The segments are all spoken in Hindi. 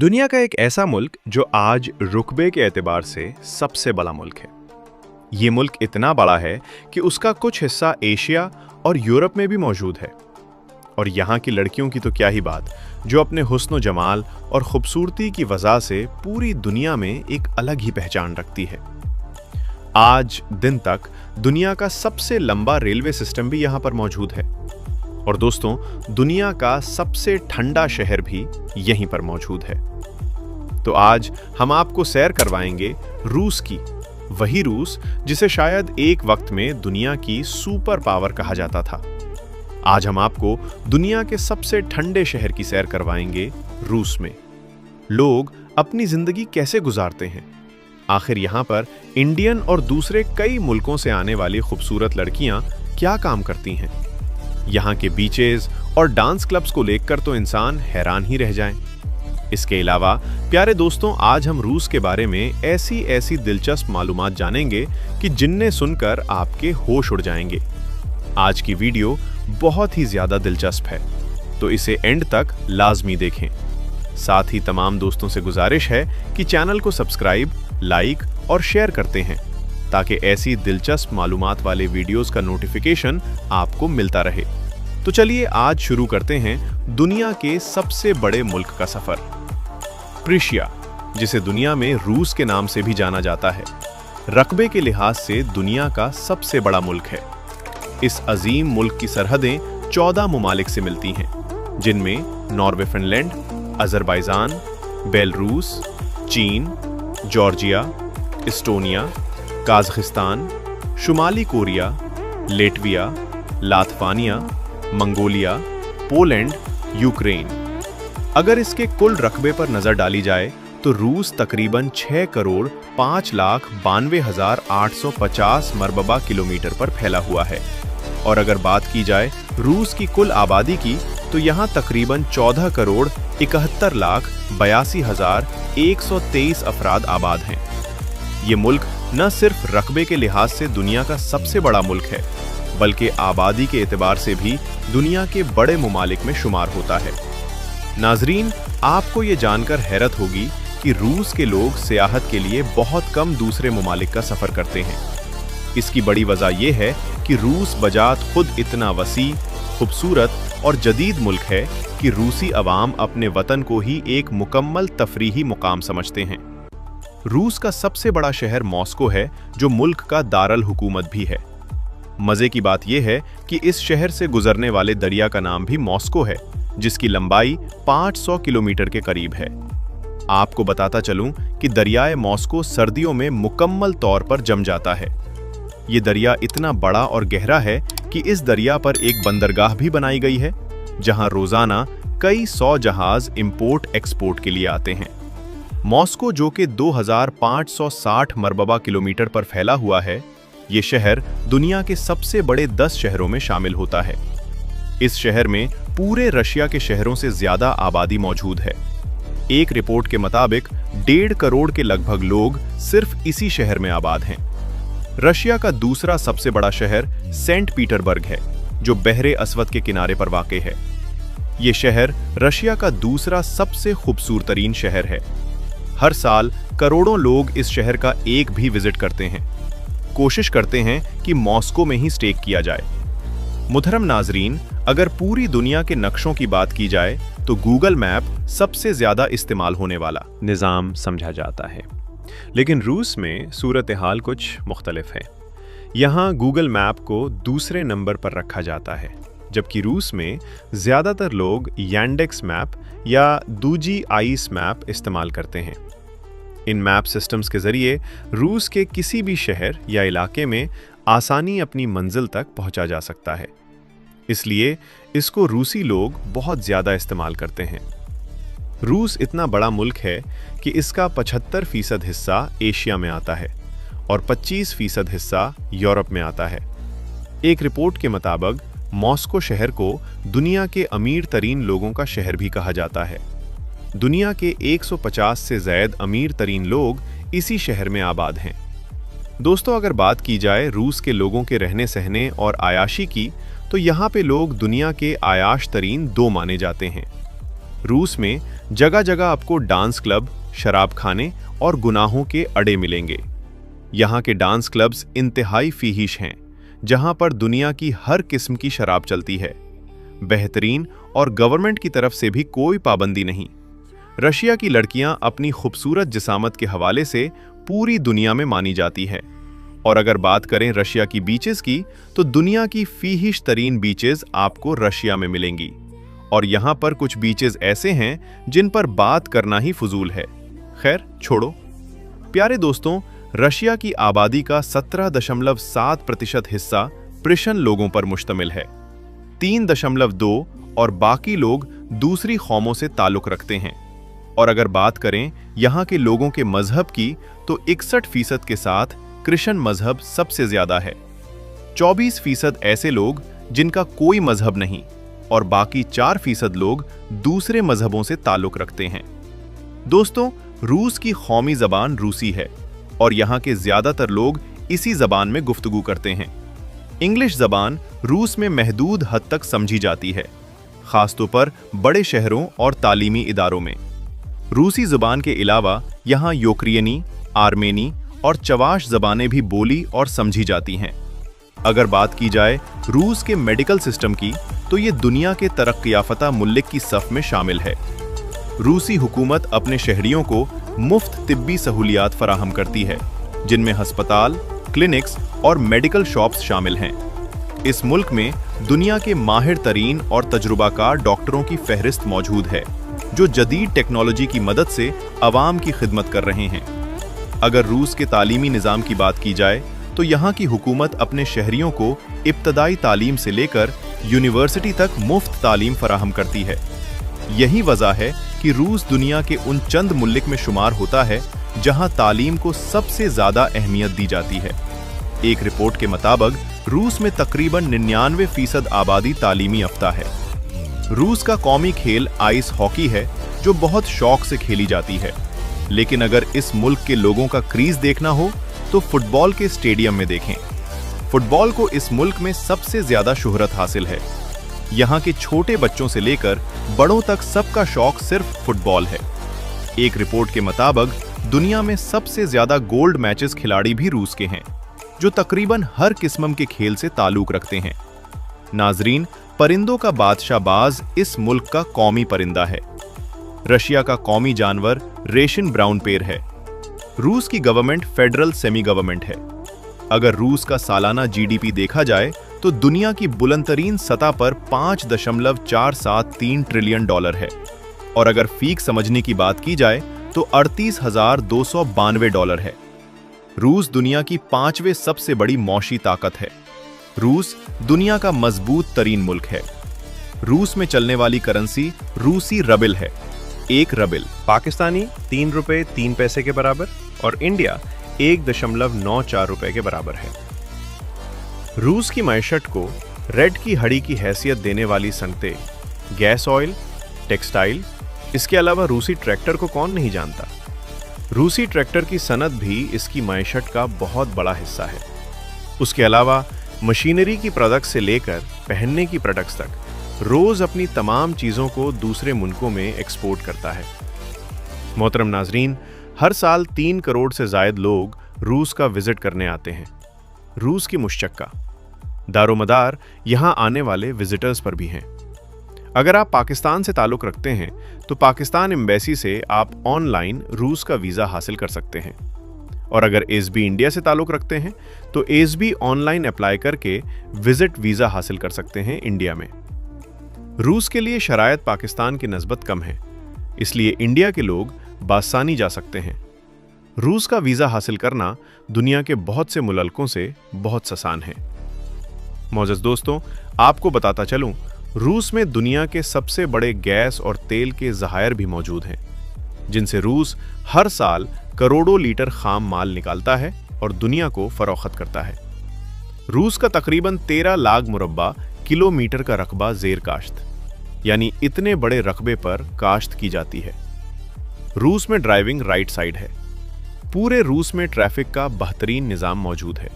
दुनिया का एक ऐसा मुल्क जो आज रुकबे के एतबार से सबसे बड़ा मुल्क है। ये मुल्क इतना बड़ा है कि उसका कुछ हिस्सा एशिया और यूरोप में भी मौजूद है। और यहाँ की लड़कियों की तो क्या ही बात, जो अपने हुस्न जमाल और खूबसूरती की वजह से पूरी दुनिया में एक अलग ही पहचान रखती है। आज दिन तक दुनिया का सबसे लंबा रेलवे सिस्टम भी यहाँ पर मौजूद है। और दोस्तों, दुनिया का सबसे ठंडा शहर भी यहीं पर मौजूद है। तो आज हम आपको सैर करवाएंगे रूस की, वही रूस जिसे शायद एक वक्त में दुनिया की सुपर पावर कहा जाता था। आज हम आपको दुनिया के सबसे ठंडे शहर की सैर करवाएंगे रूस में। लोग अपनी जिंदगी कैसे गुजारते हैं, आखिर यहाँ पर इंडियन और दूसरे कई मुल्कों से आने वाली खूबसूरत लड़कियां क्या काम करती हैं। यहाँ के बीचेस और डांस क्लब्स को देखकर तो इंसान हैरान ही रह जाए। इसके अलावा प्यारे दोस्तों, आज हम रूस के बारे में ऐसी दिलचस्प मालूमात जानेंगे कि जिन्हें सुनकर आपके होश उड़ जाएंगे। आज की वीडियो बहुत ही ज्यादा दिलचस्प है, तो इसे एंड तक लाजमी देखें। साथ ही तमाम दोस्तों से गुजारिश है कि चैनल को सब्सक्राइब, लाइक और शेयर करते हैं, ताकि ऐसी दिलचस्प मालूमात वाले वीडियोस का नोटिफिकेशन आपको मिलता रहे। तो चलिए आज शुरू करते हैं दुनिया के सबसे बड़े मुल्क का सफर। प्रीशिया, जिसे दुनिया में रूस के नाम से भी जाना जाता है, रकबे के लिहाज से दुनिया का सबसे बड़ा मुल्क है। इस अजीम मुल्क की सरहदें 14 मुमालिक से मिलती हैं, जिनमें नॉर्वे, फिनलैंड, अजरबैजान, बेलारूस, चीन, जॉर्जिया, एस्टोनिया, काज़ाकिस्तान, शुमाली Korea, Latvia, Lithuania, Mongolia, Poland, Ukraine. अगर इसके कुल रकबे पर नजर डाली जाए तो रूस तकरीबन 6,92,850 मरबा किलोमीटर पर फैला हुआ है। और अगर बात की जाए रूस की कुल आबादी की, तो यहाँ तकरीबन 14,71,82,123 अफराद आबाद हैं। ये मुल्क न सिर्फ रकबे के लिहाज से दुनिया का सबसे बड़ा मुल्क है, बल्कि आबादी के एतबार से भी दुनिया के बड़े मुमालिक में शुमार होता है। नाजरीन, आपको ये जानकर हैरत होगी कि रूस के लोग सियाहत के लिए बहुत कम दूसरे मुमालिक का सफर करते हैं। इसकी बड़ी वजह यह है कि रूस बजात खुद इतना वसी, खूबसूरत और जदीद मुल्क है कि रूसी अवाम अपने वतन को ही एक मुकम्मल तफरीही मुकाम समझते हैं। रूस का सबसे बड़ा शहर मॉस्को है, जो मुल्क का दारुल हुकूमत भी है। मजे की बात यह है कि इस शहर से गुजरने वाले दरिया का नाम भी मॉस्को है, जिसकी लंबाई 500 किलोमीटर के करीब है। आपको बताता चलूं कि दरियाए मॉस्को सर्दियों में मुकम्मल तौर पर जम जाता है। ये दरिया इतना बड़ा और गहरा है कि इस दरिया पर एक बंदरगाह भी बनाई गई है, जहां रोजाना कई 100 जहाज इंपोर्ट एक्सपोर्ट के लिए आते हैं। मॉस्को, जो कि 2560 मरबा किलोमीटर पर फैला हुआ है, ये शहर दुनिया के सबसे बड़े 10 शहरों में शामिल होता है। इस शहर में पूरे रशिया के शहरों से ज्यादा आबादी मौजूद है। एक रिपोर्ट के मुताबिक 1.5 करोड़ के लगभग लोग सिर्फ इसी शहर में आबाद हैं। रशिया का दूसरा सबसे बड़ा शहर सेंट पीटरबर्ग है, जो बहरे अस्वद के किनारे पर वाक़ है। ये शहर रशिया का दूसरा सबसे खूबसूरतरीन शहर है। हर साल करोड़ों लोग इस शहर का एक भी विजिट करते हैं, कोशिश करते हैं कि मॉस्को में ही स्टे किया जाए। मुहतरम नाजरीन, अगर पूरी दुनिया के नक्शों की बात की जाए तो गूगल मैप सबसे ज्यादा इस्तेमाल होने वाला निज़ाम समझा जाता है। लेकिन रूस में सूरत हाल कुछ मुख्तलिफ है। यहाँ गूगल मैप को दूसरे नंबर पर रखा जाता है, जबकि रूस में ज़्यादातर लोग यांडेक्स मैप या दूजी आइस मैप इस्तेमाल करते हैं। इन मैप सिस्टम्स के ज़रिए रूस के किसी भी शहर या इलाके में आसानी अपनी मंजिल तक पहुंचा जा सकता है। इसलिए इसको रूसी लोग बहुत ज़्यादा इस्तेमाल करते हैं। रूस इतना बड़ा मुल्क है कि इसका 75% हिस्सा एशिया में आता है और 25% हिस्सा यूरोप में आता है। एक रिपोर्ट के मुताबिक मॉस्को शहर को दुनिया के अमीर तरीन लोगों का शहर भी कहा जाता है। दुनिया के 150 से ज़्यादा अमीर तरीन लोग इसी शहर में आबाद हैं। दोस्तों, अगर बात की जाए रूस के लोगों के रहने सहने और आयाशी की, तो यहाँ पे लोग दुनिया के आयाश तरीन 2 माने जाते हैं। रूस में जगह जगह आपको डांस क्लब, शराब खाने और गुनाहों के अड्डे मिलेंगे। यहाँ के डांस क्लब्स इंतहाई फीहिश हैं, जहाँ पर दुनिया की हर किस्म की शराब चलती है। बेहतरीन और गवर्नमेंट की तरफ से भी कोई पाबंदी नहीं। रशिया की लड़कियां अपनी खूबसूरत जिसामत के हवाले से पूरी दुनिया में मानी जाती है। और अगर बात करें रशिया की बीचेस की, तो दुनिया की फीहिश तरीन बीचेस आपको रशिया में मिलेंगी। और यहाँ पर कुछ बीचेस ऐसे हैं जिन पर बात करना ही फजूल है। खैर छोड़ो। प्यारे दोस्तों, रशिया की आबादी का 17.7% हिस्सा प्रिशन लोगों पर मुश्तमिल है। 3.2 और बाकी लोग दूसरी कौमों से ताल्लुक रखते हैं। और अगर बात करें यहाँ के लोगों के मजहब की, तो 61% के साथ क्रिश्चियन मजहब सबसे ज्यादा है। 24% ऐसे लोग जिनका कोई मजहब नहीं, और बाकी 4% लोग दूसरे मजहबों से ताल्लुक रखते हैं। दोस्तों, रूस की कौमी जबान रूसी है और यहाँ के ज्यादातर लोग इसी जबान में गुफ्तगू करते हैं। इंग्लिश जबान रूस में महदूद हद तक समझी जाती है, खासतौर पर बड़े शहरों और तालीमी इदारों में। रूसी जुबान के अलावा यहाँ यूक्रेनी, आर्मेनी और चवाश जबानें भी बोली और समझी जाती हैं। अगर बात की जाए रूस के मेडिकल सिस्टम की, तो ये दुनिया के तरक्की-याफ्ता मुल्क की सफ में शामिल है। रूसी हुकूमत अपने शहरियों को मुफ्त तिब्बी सहूलियात फराहम करती है, जिनमें अस्पताल, क्लिनिक्स और मेडिकल शॉप्स शामिल हैं। इस मुल्क में दुनिया के माहिर तरीन और तजुर्बाकार डॉक्टरों की फहरिस्त मौजूद है, जो जदीद टेक्नोलॉजी की मदद से अवाम की खिदमत कर रहे हैं। अगर रूस के तालीमी निज़ाम की बात की जाए, तो यहाँ की हुकूमत अपने शहरियों को इब्तदाई तालीम से लेकर यूनिवर्सिटी तक मुफ्त तालीम फराहम करती है। यही वजह है कि रूस दुनिया के उन चंद मुल्क में शुमार होता है जहाँ तालीम को सबसे ज़्यादा अहमियत दी जाती है। एक रिपोर्ट के मुताबिक रूस में तकरीबन 99% आबादी तालीमी याफ्ता है। रूस का कौमी खेल आइस हॉकी है, जो बहुत शौक से खेली जाती है। लेकिन अगर इस मुल्क के लोगों का क्रीज देखना हो, तो फुटबॉल के स्टेडियम में देखें। फुटबॉल को इस मुल्क में सबसे ज्यादा शोहरत हासिल है। यहाँ के छोटे बच्चों से लेकर बड़ों तक सबका शौक सिर्फ फुटबॉल है। एक रिपोर्ट के मुताबिक दुनिया में सबसे ज्यादा गोल्ड मैचेस खिलाड़ी भी रूस के हैं, जो तकरीबन हर किस्म के खेल से ताल्लुक रखते हैं। नाजरीन, परिंदों का बादशाह बाज इस मुल्क का कौमी परिंदा है। रशिया का कौमी जानवर रेशियन ब्राउन पेर है। रूस की गवर्नमेंट फेडरल सेमी गवर्नमेंट है। अगर रूस का सालाना जीडीपी देखा जाए, तो दुनिया की बुलंदतरीन सतह पर 5.473 ट्रिलियन डॉलर है। और अगर फीक समझने की बात की जाए, तो 38,292 डॉलर है। रूस दुनिया की 5वें सबसे बड़ी मौशी ताकत है। रूस दुनिया का मजबूत तरीन मुल्क है। रूस में चलने वाली करेंसी रूसी रबिल है। एक रबिल पाकिस्तानी 3 रुपए 3 पैसे के बराबर और इंडिया 1.94 रुपए के बराबर है। रूस की मैशत को रेड की हड़ी की हैसियत देने वाली सनतें, गैस ऑयल, टेक्सटाइल, इसके अलावा रूसी ट्रैक्टर को कौन नहीं जानता। रूसी ट्रैक्टर की सनत भी इसकी मैशत का बहुत बड़ा हिस्सा है। उसके अलावा मशीनरी की प्रोडक्ट्स से लेकर पहनने की प्रोडक्ट्स तक रोज अपनी तमाम चीज़ों को दूसरे मुल्कों में एक्सपोर्ट करता है। मोहतरम नाजरीन, हर साल 3 करोड़ से ज़ायद लोग रूस का विजिट करने आते हैं। रूस की मुश्तक्का दारोमदार यहाँ आने वाले विजिटर्स पर भी हैं। अगर आप पाकिस्तान से ताल्लुक़ रखते हैं, तो पाकिस्तान एम्बेसी से आप ऑनलाइन रूस का वीज़ा हासिल कर सकते हैं। और अगर एसबी इंडिया से ताल्लुक़ रखते हैं, तो एसबी ऑनलाइन अप्लाई करके विजिट वीज़ा हासिल कर सकते हैं इंडिया में। रूस के लिए शरायत पाकिस्तान की नस्बत कम है, इसलिए इंडिया के लोग बासानी जा सकते हैं। रूस का वीज़ा हासिल करना दुनिया के बहुत से मुल्कों से बहुत आसान है। मौजूद दोस्तों, आपको बताता चलूं, रूस में दुनिया के सबसे बड़े गैस और तेल के ज़खायर भी मौजूद हैं, जिनसे रूस हर साल करोड़ों लीटर खाम माल निकालता है और दुनिया को फरोख्त करता है। रूस का तकरीबन 13 लाख मुरब्बा किलोमीटर का रकबा ज़ेर काश्त, यानी इतने बड़े रकबे पर काश्त की जाती है। रूस में ड्राइविंग राइट साइड है। पूरे रूस में ट्रैफिक का बेहतरीन निज़ाम मौजूद है।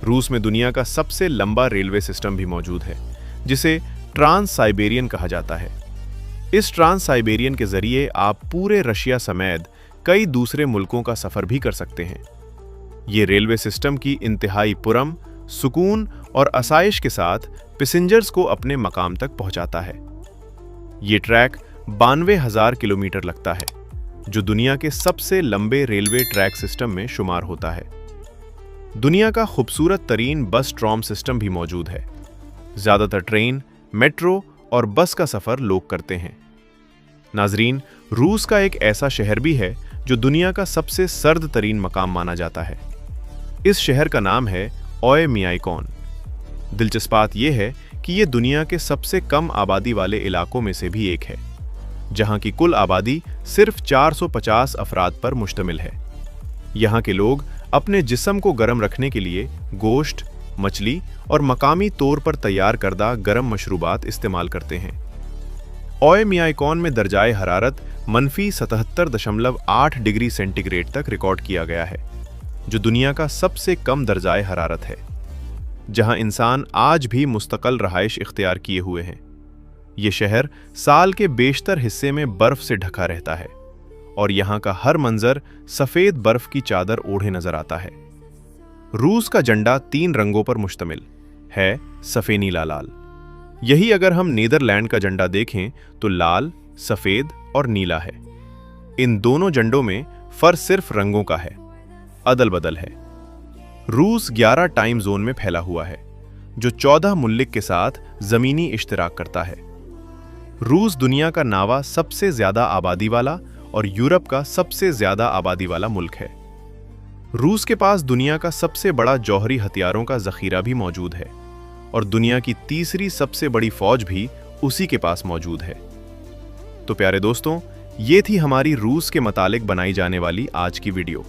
रूस में दुनिया का सबसे लंबा रेलवे सिस्टम भी मौजूद है, जिसे ट्रांस साइबेरियन कहा जाता है। इस ट्रांस साइबेरियन के जरिए आप पूरे रशिया समेत कई दूसरे मुल्कों का सफर भी कर सकते हैं। ये रेलवे सिस्टम की इंतहाई पुरम, सुकून और आसाइश के साथ पैसेंजर्स को अपने मकाम तक पहुंचाता है। ये ट्रैक 92,000 किलोमीटर लगता है, जो दुनिया के सबसे लंबे रेलवे ट्रैक सिस्टम में शुमार होता है। दुनिया का खूबसूरत तरीन बस ट्रॉम सिस्टम भी मौजूद है। ज्यादातर ट्रेन, मेट्रो और बस का सफर लोग करते हैं। नाजरीन, रूस का एक ऐसा शहर भी है जो दुनिया का सबसे सर्द तरीन मकाम माना जाता है। इस शहर का नाम है ओएमियाकोन। दिलचस्प बात यह है कि यह दुनिया के सबसे कम आबादी वाले इलाकों में से भी एक है, जहां की कुल आबादी सिर्फ 450 अफराद पर मुश्तमिल है। यहाँ के लोग अपने जिस्म को गर्म रखने के लिए गोश्त, मछली और मकामी तौर पर तैयार करदा गर्म मशरूबात इस्तेमाल करते हैं। ओएमियाकोन में दर्जाए हरारत -77.8 डिग्री सेंटीग्रेड तक रिकॉर्ड किया गया है, जो दुनिया का सबसे कम दर्जाए हरारत है, जहां इंसान आज भी मुस्तकिल रहाइश इख्तियार किए हुए हैं। ये शहर साल के बेशतर हिस्से में बर्फ से ढका रहता है और यहाँ का हर मंजर सफेद बर्फ की चादर ओढ़े नजर आता है। रूस का झंडा 3 रंगों पर मुश्तमिल है, सफेद, नीला, लाल। यही अगर हम नीदरलैंड का झंडा देखें तो लाल, सफेद और नीला है। इन दोनों झंडों में फर्क सिर्फ रंगों का है, अदल बदल है। रूस 11 टाइम जोन में फैला हुआ है, जो 14 मुल्क के साथ जमीनी इश्तिराक करता है। रूस दुनिया का 9वां सबसे ज्यादा आबादी वाला और यूरोप का सबसे ज्यादा आबादी वाला मुल्क है। रूस के पास दुनिया का सबसे बड़ा जौहरी हथियारों का जखीरा भी मौजूद है और दुनिया की तीसरी सबसे बड़ी फौज भी उसी के पास मौजूद है। तो प्यारे दोस्तों, ये थी हमारी रूस के मुतालिक बनाई जाने वाली आज की वीडियो।